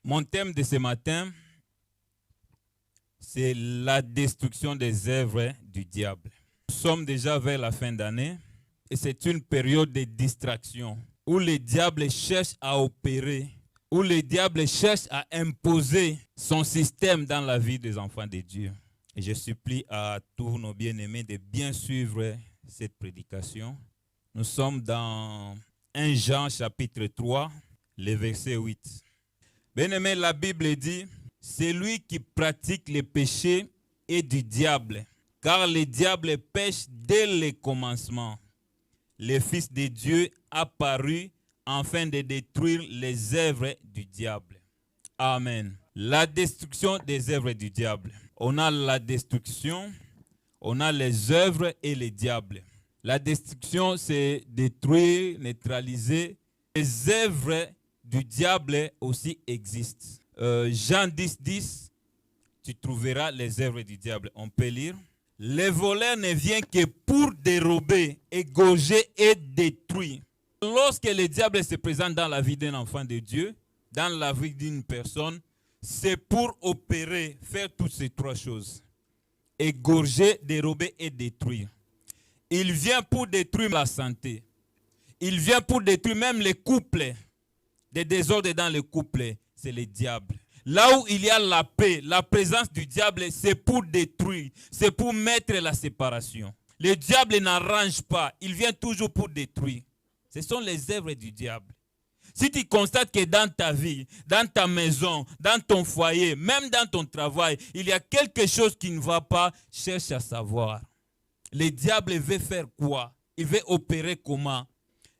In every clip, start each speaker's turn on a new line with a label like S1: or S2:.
S1: Mon thème de ce matin, c'est la destruction des œuvres du diable. Nous sommes déjà vers la fin d'année et c'est une période de distraction où le diable cherche à opérer, où le diable cherche à imposer son système dans la vie des enfants de Dieu. Et je supplie à tous nos bien-aimés de bien suivre cette prédication. Nous sommes dans 1 Jean chapitre 3, le verset 8. Bien-aimé, la Bible dit, c'est lui qui pratique le péché est du diable, car le diable pêche dès le commencement. Le Fils de Dieu apparu afin de détruire les œuvres du diable. Amen. La destruction des œuvres du diable. On a la destruction, on a les œuvres et le diable. La destruction, c'est détruire, neutraliser. Les œuvres du diable aussi existent. Jean 10, 10, tu trouveras les œuvres du diable. On peut lire. Le voleur ne vient que pour dérober, égorger et détruire. Lorsque le diable se présente dans la vie d'un enfant de Dieu, dans la vie d'une personne, c'est pour opérer, faire toutes ces trois choses. Égorger, dérober et détruire. Il vient pour détruire la santé. Il vient pour détruire même les couples. Des désordres dans les couples, c'est le diable. Là où il y a la paix, la présence du diable, c'est pour détruire, c'est pour mettre la séparation. Le diable n'arrange pas, il vient toujours pour détruire. Ce sont les œuvres du diable. Si tu constates que dans ta vie, dans ta maison, dans ton foyer, même dans ton travail, il y a quelque chose qui ne va pas, cherche à savoir. Le diable veut faire quoi? Il veut opérer comment?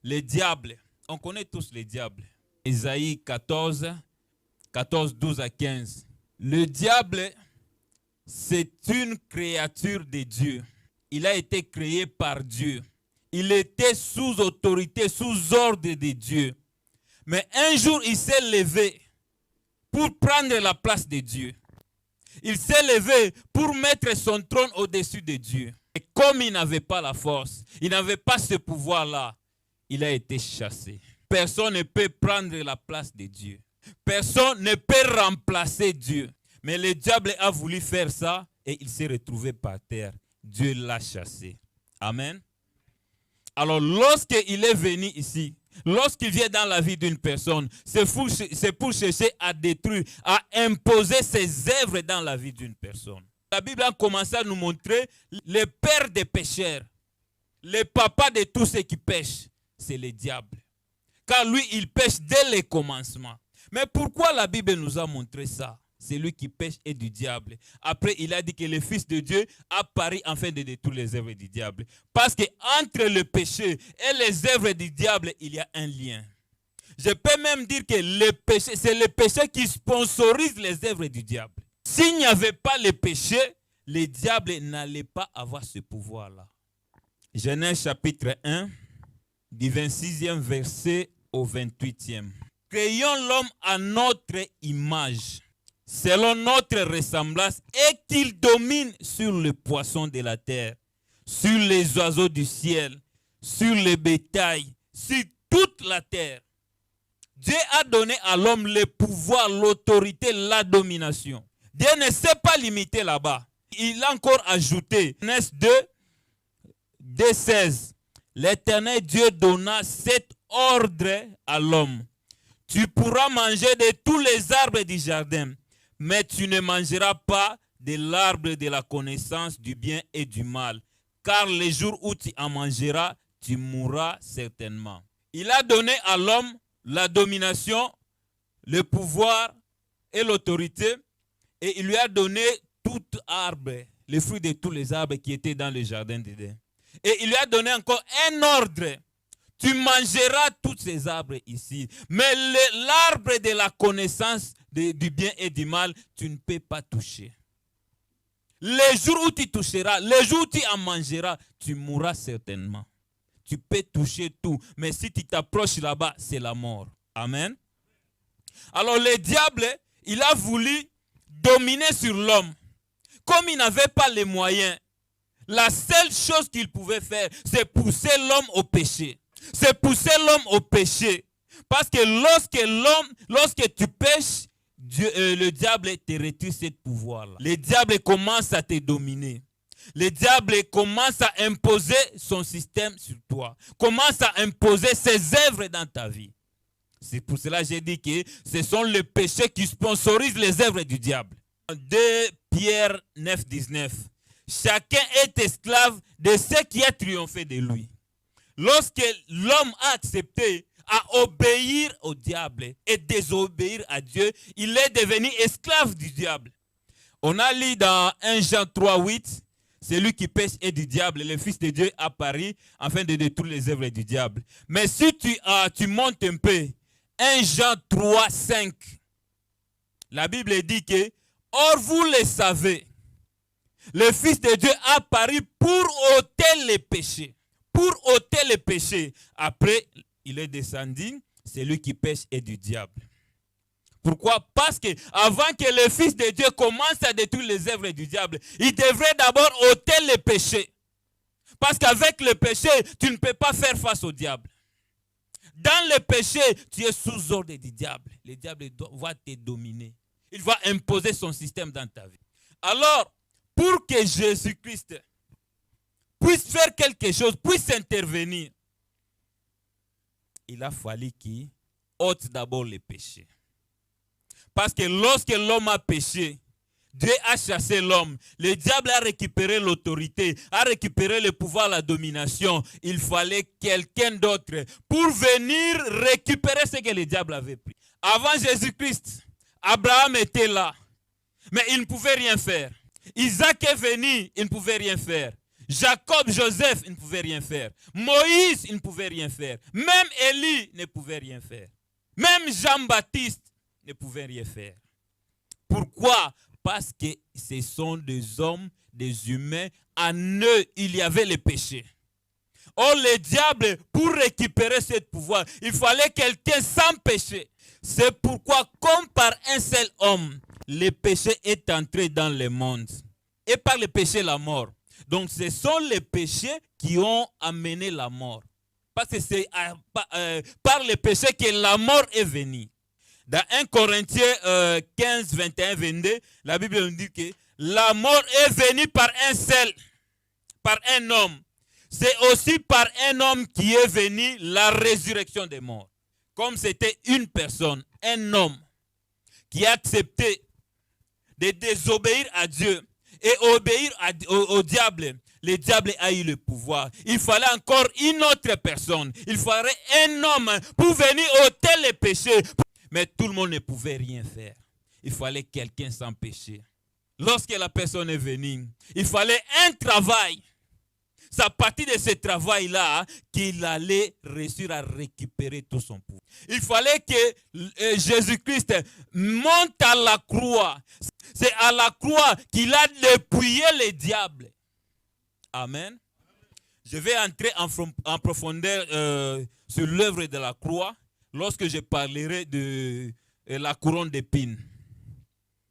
S1: Le diable, on connaît tous les diables. Ésaïe 14, 12 à 15. Le diable, c'est une créature de Dieu. Il a été créé par Dieu. Il était sous autorité, sous ordre de Dieu. Mais un jour, il s'est levé pour prendre la place de Dieu. Il s'est levé pour mettre son trône au-dessus de Dieu. Et comme il n'avait pas la force, il n'avait pas ce pouvoir-là, il a été chassé. Personne ne peut prendre la place de Dieu. Personne ne peut remplacer Dieu. Mais le diable a voulu faire ça et il s'est retrouvé par terre. Dieu l'a chassé. Amen. Alors lorsqu'il est venu ici, lorsqu'il vient dans la vie d'une personne, c'est pour chercher à détruire, à imposer ses œuvres dans la vie d'une personne. La Bible a commencé à nous montrer le père des pécheurs, le papa de tous ceux qui pêchent, c'est le diable. Car lui, il pêche dès le commencement. Mais pourquoi la Bible nous a montré ça? C'est lui qui pêche est du diable. Après, il a dit que le Fils de Dieu apparu afin de détruire les œuvres du diable. Parce qu'entre le péché et les œuvres du diable, il y a un lien. Je peux même dire que le péché, c'est le péché qui sponsorise les œuvres du diable. S'il n'y avait pas le péché, le diable n'allait pas avoir ce pouvoir-là. Genèse chapitre 1, du 26e verset au 28e. Créons l'homme à notre image, selon notre ressemblance, et qu'il domine sur les poissons de la terre, sur les oiseaux du ciel, sur le bétail, sur toute la terre. Dieu a donné à l'homme le pouvoir, l'autorité, la domination. Dieu ne s'est pas limité là-bas. Il a encore ajouté, Genèse 2, 2:16. L'Éternel Dieu donna cet ordre à l'homme. Tu pourras manger de tous les arbres du jardin, mais tu ne mangeras pas de l'arbre de la connaissance du bien et du mal, car le jour où tu en mangeras, tu mourras certainement. Il a donné à l'homme la domination, le pouvoir et l'autorité, et il lui a donné tout arbre, les fruits de tous les arbres qui étaient dans le jardin d'Éden. Et il lui a donné encore un ordre. Tu mangeras tous ces arbres ici. Mais l'arbre de la connaissance du bien et du mal, tu ne peux pas toucher. Le jour où tu toucheras, le jour où tu en mangeras, tu mourras certainement. Tu peux toucher tout. Mais si tu t'approches là-bas, c'est la mort. Amen. Alors le diable, il a voulu dominer sur l'homme. Comme il n'avait pas les moyens, la seule chose qu'il pouvait faire, c'est pousser l'homme au péché. C'est pousser l'homme au péché. Parce que lorsque tu pêches, le diable te retire ce pouvoir-là. Le diable commence à te dominer. Le diable commence à imposer son système sur toi. Commence à imposer ses œuvres dans ta vie. C'est pour cela que j'ai dit que ce sont les péchés qui sponsorisent les œuvres du diable. 2 Pierre 9, 19. Chacun est esclave de ce qui a triomphé de lui. Lorsque l'homme a accepté à obéir au diable et désobéir à Dieu, il est devenu esclave du diable. On a lu dans 1 Jean 3, 8, celui qui pêche est du diable, le Fils de Dieu apparu afin de détruire les œuvres du diable. Mais si tu montes un peu, 1 Jean 3, 5, la Bible dit que, or vous le savez, le Fils de Dieu apparu pour ôter les péchés. Pour ôter les péchés. Après, il est descendu, celui qui pêche est du diable. Pourquoi? Parce que avant que le Fils de Dieu commence à détruire les œuvres du diable, il devrait d'abord ôter les péchés. Parce qu'avec le péché, tu ne peux pas faire face au diable. Dans le péché, tu es sous ordre du diable. Le diable va te dominer. Il va imposer son système dans ta vie. Alors, pour que Jésus-Christ puisse faire quelque chose, puisse intervenir, il a fallu qu'il ôte d'abord les péchés. Parce que lorsque l'homme a péché, Dieu a chassé l'homme. Le diable a récupéré l'autorité, a récupéré le pouvoir, la domination. Il fallait quelqu'un d'autre pour venir récupérer ce que le diable avait pris. Avant Jésus-Christ, Abraham était là, mais il ne pouvait rien faire. Isaac est venu, il ne pouvait rien faire. Jacob, Joseph, il ne pouvait rien faire. Moïse, il ne pouvait rien faire. Même Élie ne pouvait rien faire. Même Jean-Baptiste ne pouvait rien faire. Pourquoi? Parce que ce sont des hommes, des humains. En eux, il y avait le péché. Or, le diable, pour récupérer ce pouvoir, il fallait quelqu'un sans péché. C'est pourquoi, comme par un seul homme, le péché est entré dans le monde. Et par le péché, la mort. Donc, ce sont les péchés qui ont amené la mort. Parce que c'est par le péché que la mort est venue. Dans 1 Corinthiens 15, 21, 22, la Bible nous dit que la mort est venue par un seul, par un homme. C'est aussi par un homme qui est venu la résurrection des morts. Comme c'était une personne, un homme, qui a accepté de désobéir à Dieu et obéir au diable, le diable a eu le pouvoir. Il fallait encore une autre personne. Il fallait un homme pour venir ôter les péchés. Mais tout le monde ne pouvait rien faire. Il fallait quelqu'un sans péché. Lorsque la personne est venue, il fallait un travail. C'est à partir de ce travail-là qu'il allait réussir à récupérer tout son pouvoir. Il fallait que Jésus-Christ monte à la croix. C'est à la croix qu'il a dépouillé le diable. Amen. Je vais entrer en profondeur sur l'œuvre de la croix lorsque je parlerai de la couronne d'épines.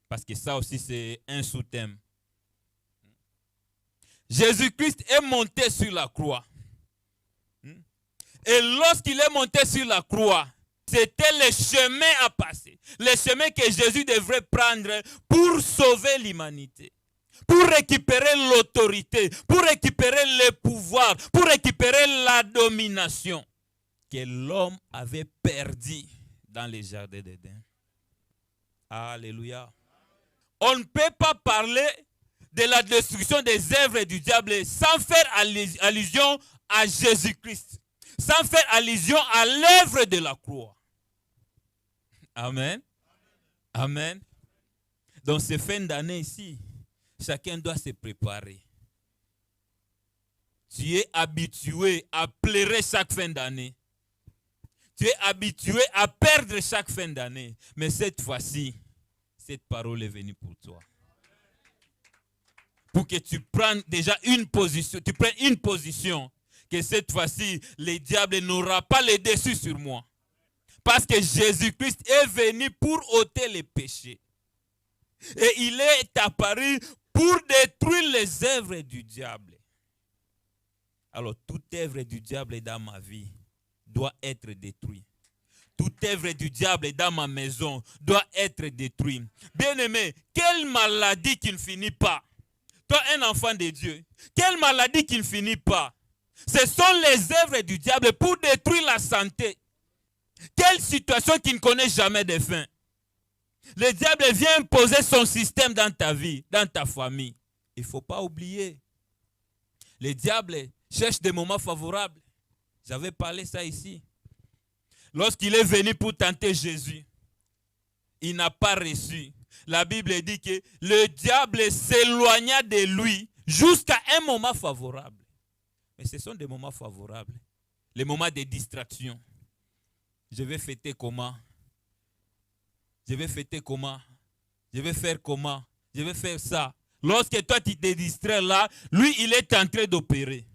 S1: Parce que ça aussi c'est un sous-thème. Jésus-Christ est monté sur la croix. Et lorsqu'il est monté sur la croix, c'était le chemin à passer. Le chemin que Jésus devrait prendre pour sauver l'humanité. Pour récupérer l'autorité, pour récupérer le pouvoir, pour récupérer la domination que l'homme avait perdu dans les jardins d'Éden. Alléluia. On ne peut pas parler de la destruction des œuvres du diable sans faire allusion à Jésus-Christ, sans faire allusion à l'œuvre de la croix. Amen. Amen. Donc, ces fins d'année ici, chacun doit se préparer. Tu es habitué à pleurer chaque fin d'année. Tu es habitué à perdre chaque fin d'année. Mais cette fois-ci, cette parole est venue pour toi. Pour que tu prennes déjà une position, que cette fois-ci, le diable n'aura pas le dessus sur moi. Parce que Jésus-Christ est venu pour ôter les péchés. Et il est apparu pour détruire les œuvres du diable. Alors, toute œuvre du diable dans ma vie doit être détruite. toute œuvre du diable dans ma maison doit être détruite. Bien-aimé, quelle maladie qui ne finit pas? Toi, un enfant de Dieu, quelle maladie qui ne finit pas? Ce sont les œuvres du diable pour détruire la santé. Quelle situation qui ne connaît jamais de fin? Le diable vient imposer son système dans ta vie, dans ta famille. Il ne faut pas oublier. Le diable cherche des moments favorables. J'avais parlé ça ici. Lorsqu'il est venu pour tenter Jésus, il n'a pas reçu. La Bible dit que le diable s'éloigna de lui jusqu'à un moment favorable. Mais ce sont des moments favorables. Les moments de distraction. Je vais fêter comment? Je vais fêter comment? Je vais faire comment? Je vais faire ça. Lorsque toi tu te distrais là, lui il est en train d'opérer.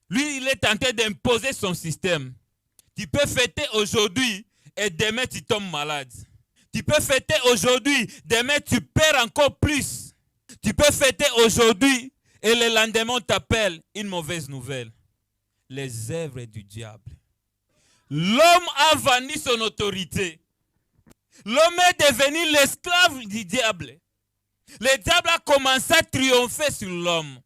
S1: Lui il est en train d'imposer son système. Tu peux fêter aujourd'hui et demain tu tombes malade. Tu peux fêter aujourd'hui, demain tu perds encore plus. Tu peux fêter aujourd'hui et le lendemain on t'appelle une mauvaise nouvelle. Les œuvres du diable. L'homme a vanni son autorité. L'homme est devenu l'esclave du diable. Le diable a commencé à triompher sur l'homme.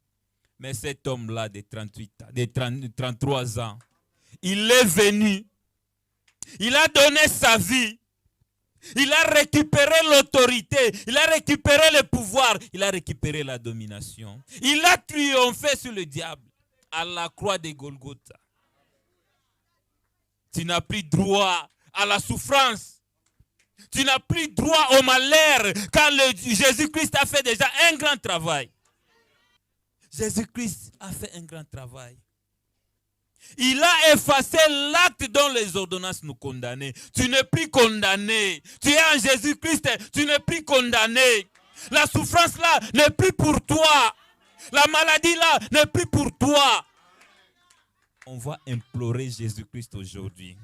S1: Mais cet homme-là de 33 ans, il est venu. Il a donné sa vie. Il a récupéré l'autorité. Il a récupéré le pouvoir. Il a récupéré la domination. Il a triomphé sur le diable à la croix de Golgotha. Tu n'as plus droit à la souffrance. Tu n'as plus droit au malheur car Jésus-Christ a fait déjà un grand travail. Jésus-Christ a fait un grand travail. Il a effacé l'acte dont les ordonnances nous condamnaient. Tu n'es plus condamné. Tu es en Jésus-Christ, tu n'es plus condamné. La souffrance là n'est plus pour toi. La maladie là n'est plus pour toi. On va implorer Jésus-Christ aujourd'hui.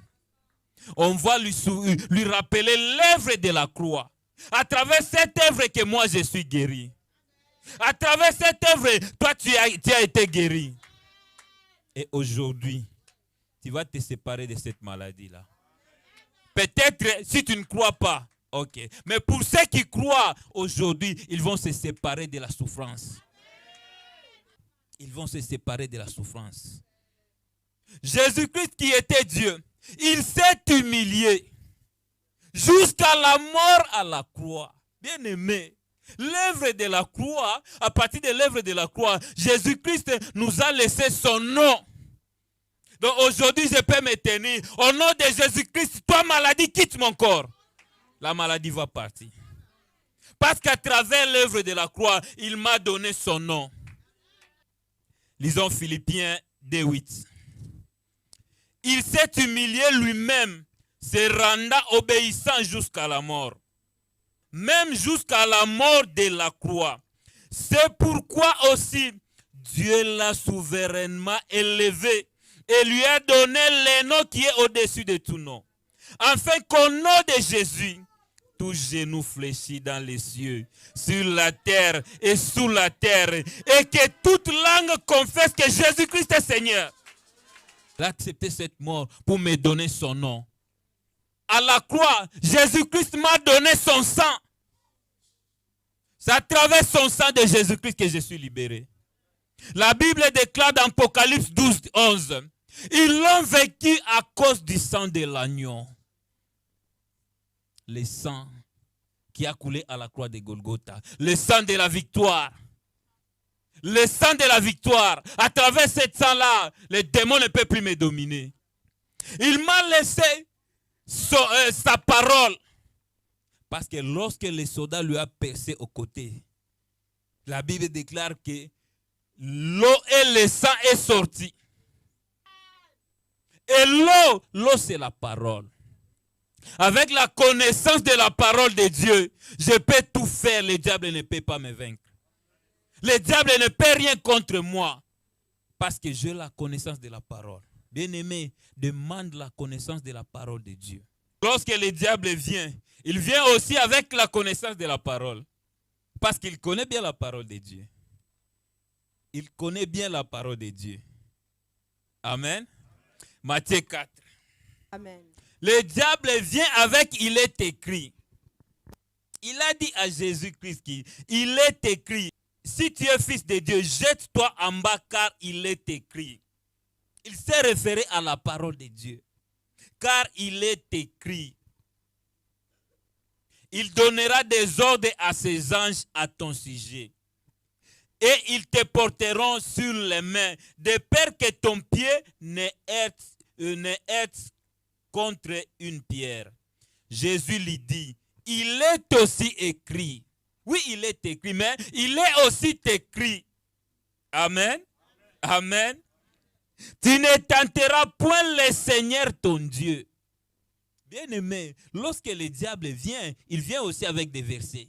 S1: On va lui rappeler l'œuvre de la croix. À travers cette œuvre que moi je suis guéri. À travers cette œuvre, toi tu as été guéri. Et aujourd'hui, tu vas te séparer de cette maladie-là. Peut-être si tu ne crois pas, ok. Mais pour ceux qui croient aujourd'hui, ils vont se séparer de la souffrance. Ils vont se séparer de la souffrance. Jésus-Christ qui était Dieu, il s'est humilié jusqu'à la mort à la croix. Bien aimé, l'œuvre de la croix, à partir de l'œuvre de la croix, Jésus-Christ nous a laissé son nom. Donc aujourd'hui, je peux me tenir. Au nom de Jésus-Christ, toi maladie, quitte mon corps. La maladie va partir. Parce qu'à travers l'œuvre de la croix, il m'a donné son nom. Lisons Philippiens 2:8. Il s'est humilié lui-même, se rendant obéissant jusqu'à la mort. Même jusqu'à la mort de la croix. C'est pourquoi aussi Dieu l'a souverainement élevé et lui a donné le nom qui est au-dessus de tout nom. Afin qu'au nom de Jésus, tout genou fléchit dans les cieux, sur la terre et sous la terre, et que toute langue confesse que Jésus-Christ est Seigneur. Il a accepté cette mort pour me donner son nom. À la croix, Jésus-Christ m'a donné son sang. C'est à travers son sang de Jésus-Christ que je suis libéré. La Bible déclare dans Apocalypse 12:11. Ils l'ont vaincu à cause du sang de l'agneau. Le sang qui a coulé à la croix de Golgotha. Le sang de la victoire. Le sang de la victoire. À travers ce sang-là, les démons ne peuvent plus me dominer. Il m'a laissé sa parole. Parce que lorsque le soldat lui a percé au côté, la Bible déclare que l'eau et le sang est sorti. Et l'eau c'est la parole. Avec la connaissance de la parole de Dieu, je peux tout faire. Le diable ne peut pas me vaincre. Le diable ne peut rien contre moi. Parce que j'ai la connaissance de la parole. Bien-aimé, demande la connaissance de la parole de Dieu. Lorsque le diable vient, il vient aussi avec la connaissance de la parole. Parce qu'il connaît bien la parole de Dieu. Il connaît bien la parole de Dieu. Amen. Matthieu 4.
S2: Amen.
S1: Le diable vient avec « il est écrit ». Il a dit à Jésus-Christ qu'il est écrit. Si tu es fils de Dieu, jette-toi en bas car il est écrit. Il s'est référé à la parole de Dieu. Car il est écrit. Il donnera des ordres à ses anges à ton sujet. Et ils te porteront sur les mains, de peur que ton pied ne heurte contre une pierre. Jésus lui dit, il est aussi écrit. Oui, il est écrit, mais il est aussi écrit. Amen. Amen. Tu ne tenteras point le Seigneur ton Dieu. Bien-aimé, lorsque le diable vient, il vient aussi avec des versets.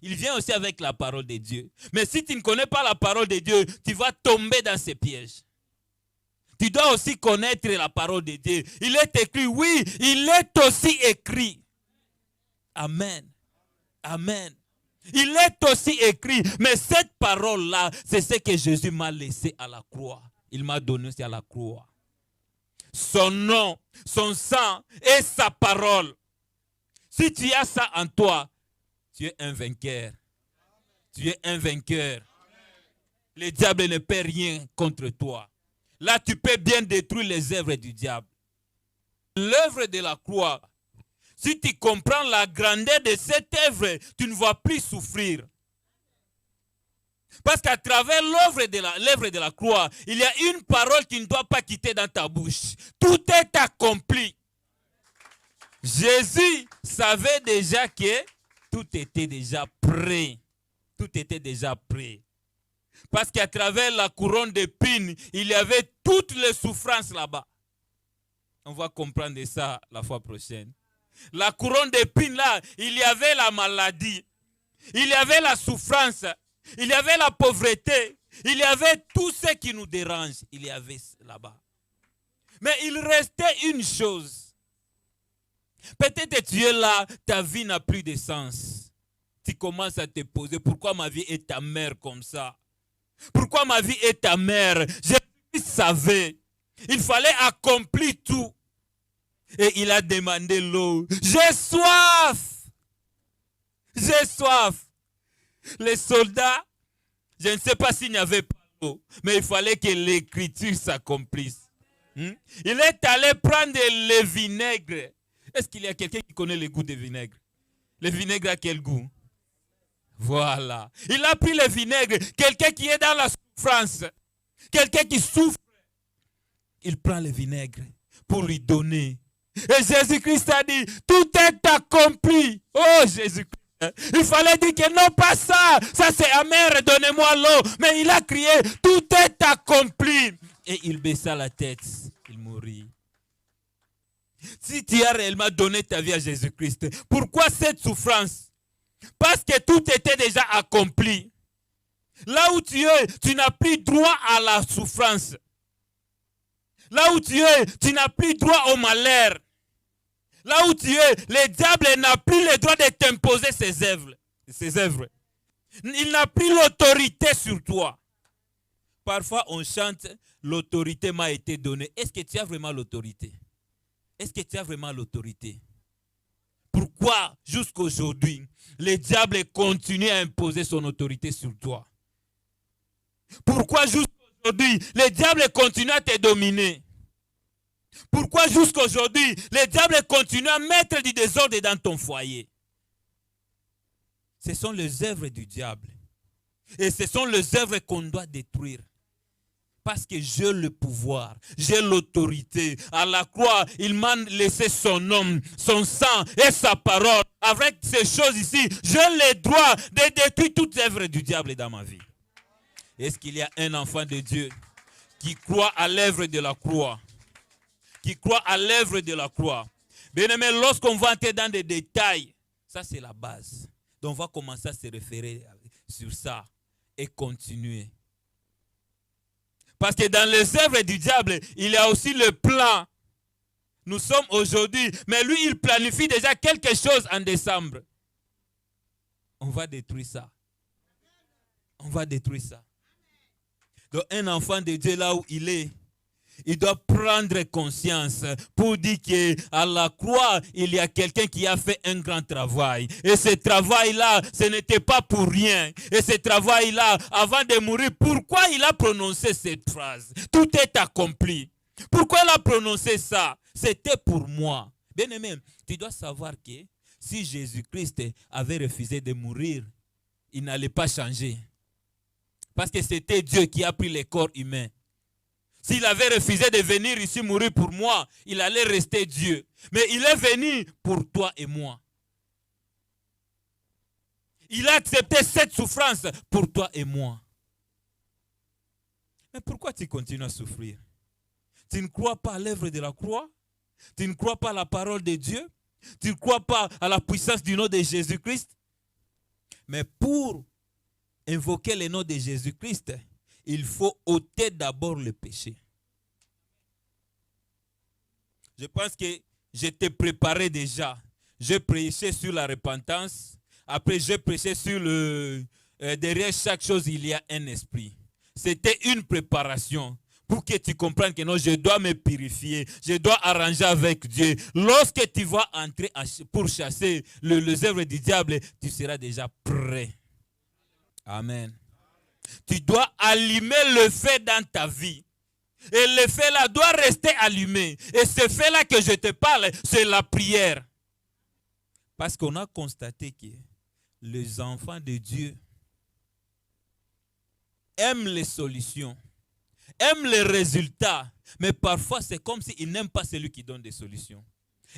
S1: Il vient aussi avec la parole de Dieu. Mais si tu ne connais pas la parole de Dieu, tu vas tomber dans ces pièges. Tu dois aussi connaître la parole de Dieu. Il est écrit, oui, il est aussi écrit. Amen. Amen. Il est aussi écrit. Mais cette parole-là, c'est ce que Jésus m'a laissé à la croix. Il m'a donné à la croix. Son nom, son sang et sa parole. Si tu as ça en toi, tu es un vainqueur. Tu es un vainqueur. Le diable ne peut rien contre toi. Là, tu peux bien détruire les œuvres du diable. L'œuvre de la croix, si tu comprends la grandeur de cette œuvre, tu ne vas plus souffrir. Parce qu'à travers l'œuvre de la croix, il y a une parole qui ne doit pas quitter dans ta bouche. Tout est accompli. Jésus savait déjà que tout était déjà prêt. Tout était déjà prêt. Parce qu'à travers la couronne d'épines, il y avait toutes les souffrances là-bas. On va comprendre ça la fois prochaine. La couronne d'épines là, il y avait la maladie. Il y avait la souffrance. Il y avait la pauvreté. Il y avait tout ce qui nous dérange. Il y avait là-bas. Mais il restait une chose. Peut-être tu es là, ta vie n'a plus de sens. Tu commences à te poser, pourquoi ma vie est amère comme ça? Pourquoi ma vie est amère? Je savais. Il fallait accomplir tout. Et il a demandé l'eau. J'ai soif. J'ai soif. Les soldats, je ne sais pas s'il n'y avait pas d'eau, mais il fallait que l'écriture s'accomplisse. Il est allé prendre le vinaigre. Est-ce qu'il y a quelqu'un qui connaît le goût du vinaigre? Le vinaigre a quel goût? Voilà. Il a pris le vinaigre. Quelqu'un qui est dans la souffrance. Quelqu'un qui souffre. Il prend le vinaigre pour lui donner. Et Jésus-Christ a dit, tout est accompli. Oh Jésus-Christ. Il fallait dire que non, pas ça. Ça c'est amer, donnez-moi l'eau. Mais il a crié, tout est accompli. Et il baissa la tête. Il mourit. Si tu as réellement donné ta vie à Jésus-Christ, pourquoi cette souffrance? Parce que tout était déjà accompli. Là où tu es, tu n'as plus droit à la souffrance. Là où tu es, tu n'as plus droit au malheur. Là où tu es, le diable n'a plus le droit de t'imposer ses œuvres. Il n'a plus l'autorité sur toi. Parfois, on chante, l'autorité m'a été donnée. Est-ce que tu as vraiment l'autorité? Est-ce que tu as vraiment l'autorité? Pourquoi, jusqu'aujourd'hui, le diable continue à imposer son autorité sur toi? Pourquoi, jusqu'aujourd'hui, le diable continue à te dominer? Pourquoi jusqu'aujourd'hui, le diable continue à mettre du désordre dans ton foyer? Ce sont les œuvres du diable. Et ce sont les œuvres qu'on doit détruire. Parce que j'ai le pouvoir, j'ai l'autorité. À la croix, il m'a laissé son nom, son sang et sa parole. Avec ces choses ici, j'ai le droit de détruire toute œuvre du diable dans ma vie. Est-ce qu'il y a un enfant de Dieu qui croit à l'œuvre de la croix? Qui croit à l'œuvre de la croix. Bien-aimé, lorsqu'on va entrer dans des détails, ça c'est la base. Donc on va commencer à se référer sur ça et continuer. Parce que dans les œuvres du diable, il y a aussi le plan. Nous sommes aujourd'hui, mais lui il planifie déjà quelque chose en décembre. On va détruire ça. On va détruire ça. Donc un enfant de Dieu là où il est, Il doit prendre conscience pour dire qu'à la croix, il y a quelqu'un qui a fait un grand travail. Et ce travail-là, ce n'était pas pour rien. Et ce travail-là, avant de mourir, pourquoi il a prononcé cette phrase? Tout est accompli. Pourquoi il a prononcé ça? C'était pour moi. Bien-aimé, tu dois savoir que si Jésus-Christ avait refusé de mourir, il n'allait pas changer. Parce que c'était Dieu qui a pris le corps humain. S'il avait refusé de venir ici mourir pour moi, il allait rester Dieu. Mais il est venu pour toi et moi. Il a accepté cette souffrance pour toi et moi. Mais pourquoi tu continues à souffrir? Tu ne crois pas à l'œuvre de la croix? Tu ne crois pas à la parole de Dieu? Tu ne crois pas à la puissance du nom de Jésus-Christ? Mais pour invoquer le nom de Jésus-Christ, il faut ôter d'abord le péché. Je pense que je t'ai préparé déjà. Je prêchais sur la repentance. Après, je prêchais sur derrière chaque chose, il y a un esprit. C'était une préparation pour que tu comprennes que non, je dois me purifier. Je dois arranger avec Dieu. Lorsque tu vas entrer pour chasser les œuvres du diable, tu seras déjà prêt. Amen. Tu dois allumer le feu dans ta vie. Et le feu là doit rester allumé. Et ce feu là que je te parle, c'est la prière. Parce qu'on a constaté que les enfants de Dieu aiment les solutions, aiment les résultats. Mais parfois c'est comme s'ils n'aiment pas celui qui donne des solutions.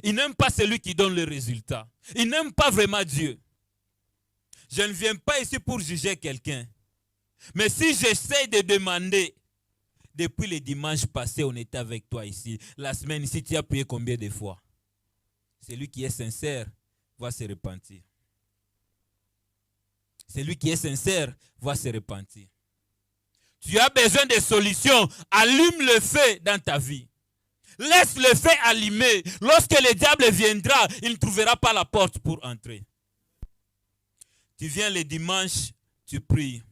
S1: Ils n'aiment pas celui qui donne les résultats. Ils n'aiment pas vraiment Dieu. Je ne viens pas ici pour juger quelqu'un. Mais si j'essaie de demander, depuis le dimanche passé, on était avec toi ici. La semaine ici, tu as prié combien de fois? Celui qui est sincère va se repentir. Celui qui est sincère va se repentir. Tu as besoin de solutions. Allume le feu dans ta vie. Laisse le feu allumé. Lorsque le diable viendra, il ne trouvera pas la porte pour entrer. Tu viens le dimanche, tu pries.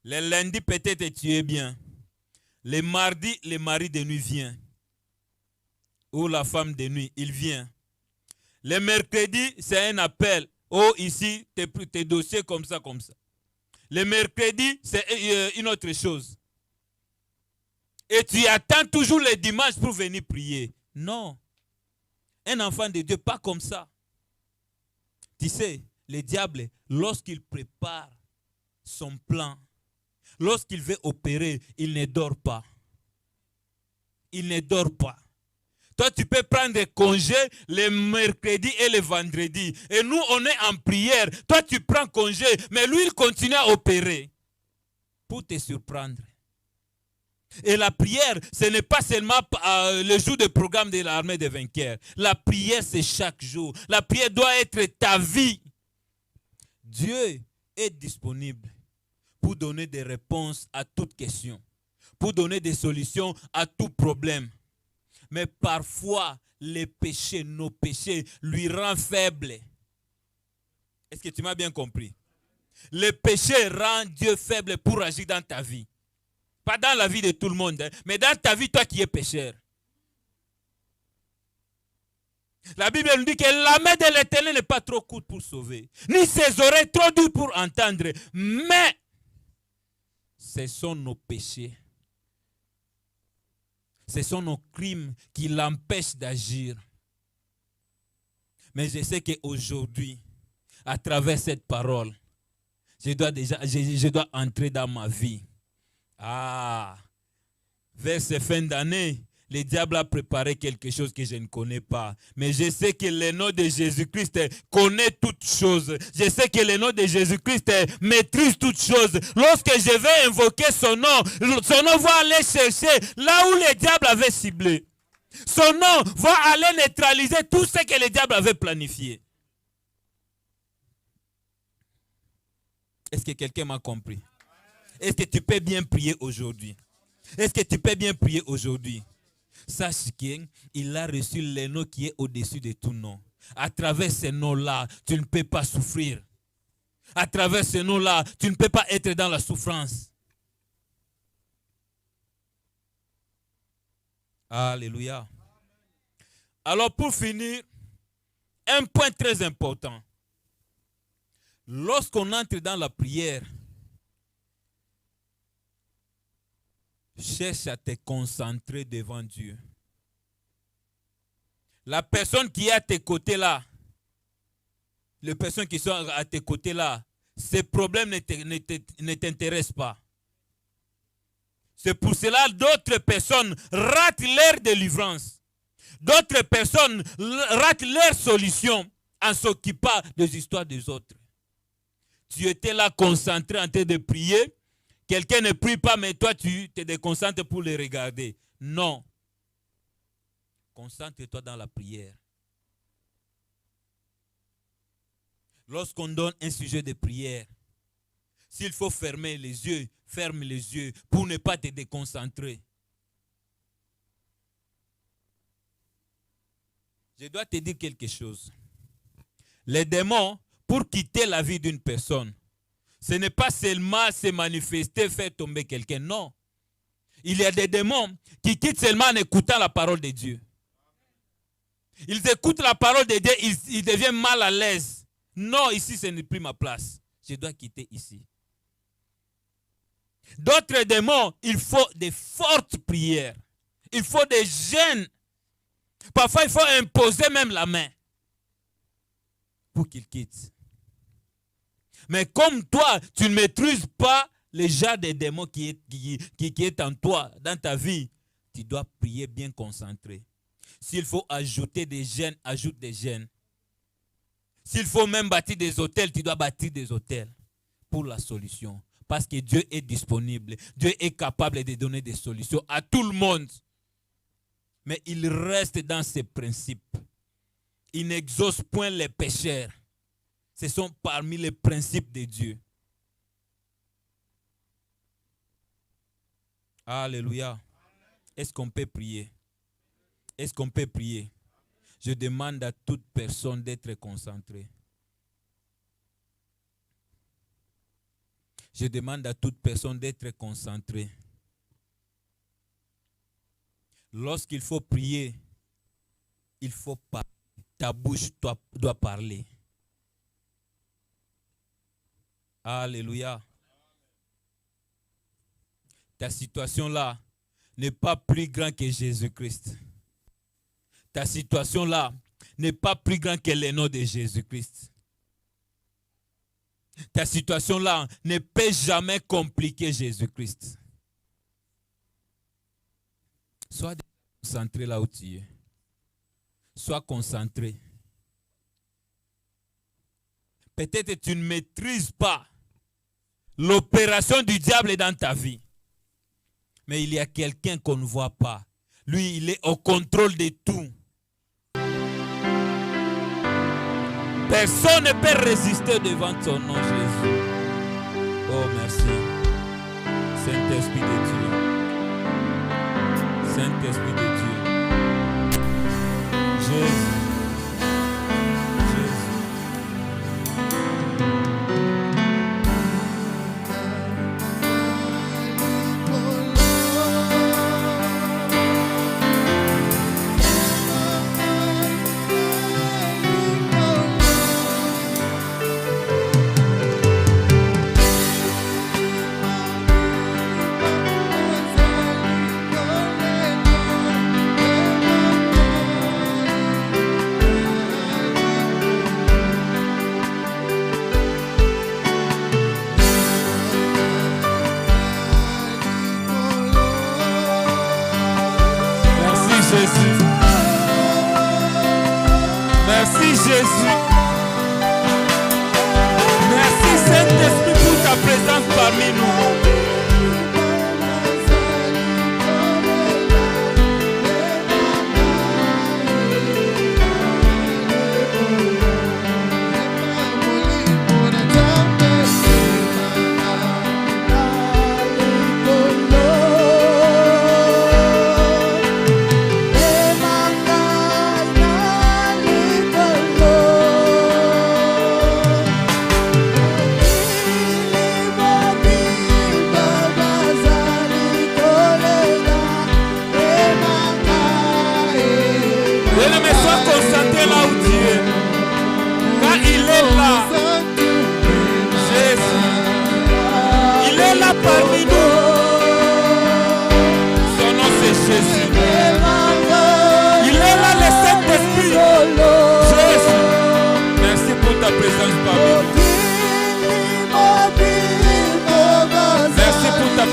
S1: Le lundi, peut-être tu es bien. Le mardi, le mari de nuit vient. Ou la femme de nuit, il vient. Le mercredi, c'est un appel. Oh, ici, tes dossiers comme ça, comme ça. Le mercredi, c'est une autre chose. Et tu attends toujours le dimanche pour venir prier. Non. Un enfant de Dieu, pas comme ça. Tu sais, le diable, lorsqu'il prépare son plan, lorsqu'il veut opérer, il ne dort pas. Il ne dort pas. Toi, tu peux prendre congé le mercredi et le vendredi. Et nous, on est en prière. Toi, tu prends congé, mais lui, il continue à opérer pour te surprendre. Et la prière, ce n'est pas seulement le jour de programme de l'armée des vainqueurs. La prière, c'est chaque jour. La prière doit être ta vie. Dieu est disponible pour donner des réponses à toute question, pour donner des solutions à tout problème. Mais parfois, les péchés, nos péchés, lui rendent faible. Est-ce que tu m'as bien compris? Le péché rend Dieu faible pour agir dans ta vie. Pas dans la vie de tout le monde, mais dans ta vie, toi qui es pécheur. La Bible nous dit que la main de l'Éternel n'est pas trop courte pour sauver, ni ses oreilles trop dures pour entendre. Mais ce sont nos péchés. Ce sont nos crimes qui l'empêchent d'agir. Mais je sais qu'aujourd'hui, à travers cette parole, je dois entrer dans ma vie. Vers ces fins d'année, le diable a préparé quelque chose que je ne connais pas. Mais je sais que le nom de Jésus-Christ connaît toutes choses. Je sais que le nom de Jésus-Christ maîtrise toutes choses. Lorsque je vais invoquer son nom va aller chercher là où le diable avait ciblé. Son nom va aller neutraliser tout ce que le diable avait planifié. Est-ce que quelqu'un m'a compris? Est-ce que tu peux bien prier aujourd'hui? Est-ce que tu peux bien prier aujourd'hui? Sache qu'il a reçu le nom qui est au-dessus de tout nom. À travers ce nom-là, tu ne peux pas souffrir. À travers ce nom-là, tu ne peux pas être dans la souffrance. Alléluia. Alors pour finir, un point très important. Lorsqu'on entre dans la prière, cherche à te concentrer devant Dieu. La personne qui est à tes côtés là, les personnes qui sont à tes côtés là, ces problèmes ne t'intéressent pas. C'est pour cela que d'autres personnes ratent leur délivrance. D'autres personnes ratent leur solution en s'occupant des histoires des autres. Tu étais là concentré en train de prier. Quelqu'un ne prie pas, mais toi tu te déconcentres pour le regarder. Non. Concentre-toi dans la prière. Lorsqu'on donne un sujet de prière, s'il faut fermer les yeux, ferme les yeux pour ne pas te déconcentrer. Je dois te dire quelque chose. Les démons, pour quitter la vie d'une personne, ce n'est pas seulement se manifester, faire tomber quelqu'un. Non. Il y a des démons qui quittent seulement en écoutant la parole de Dieu. Ils écoutent la parole de Dieu, ils deviennent mal à l'aise. Non, ici, ce n'est plus ma place. Je dois quitter ici. D'autres démons, il faut des fortes prières. Il faut des jeûnes. Parfois, il faut imposer même la main pour qu'ils quittent. Mais comme toi, tu ne maîtrises pas le genre de démons qui est en toi, dans ta vie, tu dois prier bien concentré. S'il faut ajouter des jeûnes, ajoute des jeûnes. S'il faut même bâtir des hôtels, tu dois bâtir des hôtels pour la solution. Parce que Dieu est disponible. Dieu est capable de donner des solutions à tout le monde. Mais il reste dans ses principes. Il n'exauce point les pécheurs. Ce sont parmi les principes de Dieu. Alléluia. Est-ce qu'on peut prier? Est-ce qu'on peut prier? Je demande à toute personne d'être concentrée. Je demande à toute personne d'être concentrée. Lorsqu'il faut prier, il faut parler. Ta bouche doit parler. Alléluia. Ta situation là n'est pas plus grande que Jésus-Christ. Ta situation là n'est pas plus grande que le nom de Jésus-Christ. Ta situation là ne peut jamais compliquer Jésus-Christ. Sois concentré là où tu es. Sois concentré. Peut-être que tu ne maîtrises pas l'opération du diable dans ta vie. Mais il y a quelqu'un qu'on ne voit pas. Lui, il est au contrôle de tout. Personne ne peut résister devant ton nom, Jésus. Oh, merci. Saint-Esprit de Dieu. Saint-Esprit de Dieu. Jésus.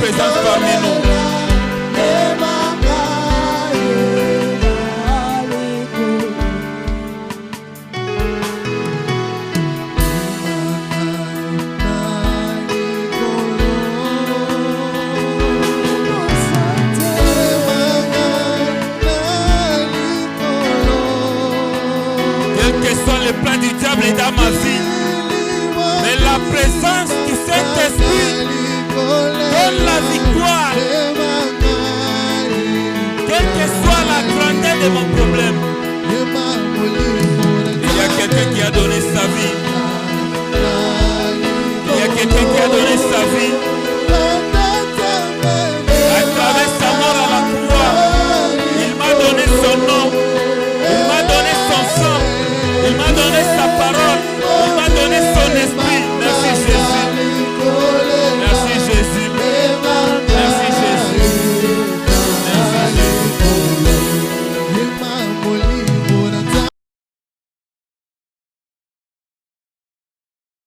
S1: présence parmi nous. Les plans du diable est dans ma vie, mais la présence du Saint-Esprit donne la victoire. Quelle que soit la grandeur de mon problème, il y a quelqu'un qui a donné sa vie.